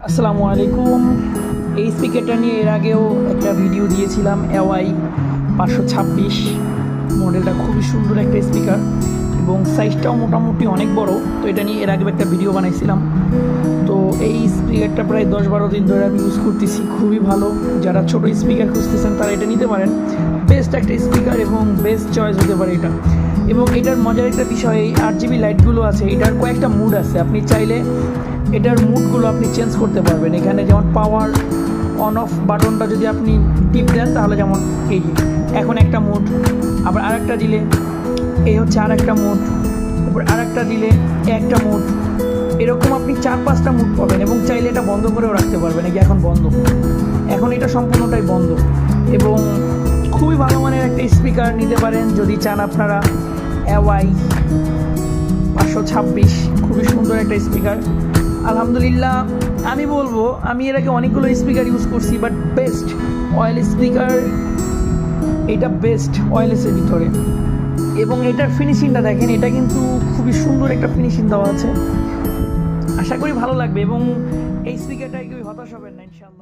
আসসালামু আলাইকুম। এই স্পিকারটা নিয়ে এর আগেও একটা ভিডিও দিয়েছিলাম। এওয়াই 526 মডেলটা খুবই সুন্দর একটা স্পিকার এবং সাইজটাও মোটামুটি অনেক বড়। তো এটা নিয়ে এর আগেও একটা ভিডিও বানাইছিলাম। তো এই স্পিকারটা প্রায় 10-12 দিন ধরে আমি ইউজ করতেছি, খুবই ভালো। যারা ছোট স্পিকার খুঁজতেছেন তারা এটা নিতে পারেন। বেস্ট একটা স্পিকার এবং বেস্ট চয়েস হতে পারে এটা। এবং এটার মজার একটা বিষয়, এই 8GB লাইটগুলো আছে, এটার কয়েকটা মুড আছে। আপনি চাইলে এটার মুডগুলো আপনি চেঞ্জ করতে পারবেন। এখানে যেমন পাওয়ার অন অফ বাটনটা যদি আপনি টিপ দেন তাহলে যেমন এই যে এখন একটা মুড, আবার আরেকটা দিলে এই হচ্ছে আরেকটা মুড, তারপর আরেকটা দিলে একটা মুড, এরকম আপনি 4-5টা মুড পাবেন। এবং চাইলে এটা বন্ধ করেও রাখতে পারবেন। এই যে এখন বন্ধ, এখন এটা সম্পূর্ণটাই বন্ধ। এবং খুবই ভালো মানের একটা স্পিকার নিতে পারেন যদি চান আপনারা। এওয়াই 526 খুবই সুন্দর একটা স্পিকার। আলহামদুলিল্লাহ আমি বলবো, আমি এর আগে অনেকগুলো স্পিকার ইউজ করছি, বাট বেস্ট অয়েল স্পিকার এটা, বেস্ট ওয়্যারলেসের ভিতরে। এবং এটার ফিনিশিংটা দেখেন, এটা কিন্তু খুবই সুন্দর একটা ফিনিশিং দেওয়া আছে। আশা করি ভালো লাগবে এবং এই স্পিকারটায় কেউ হতাশ হবেন না ইনশাআল্লাহ।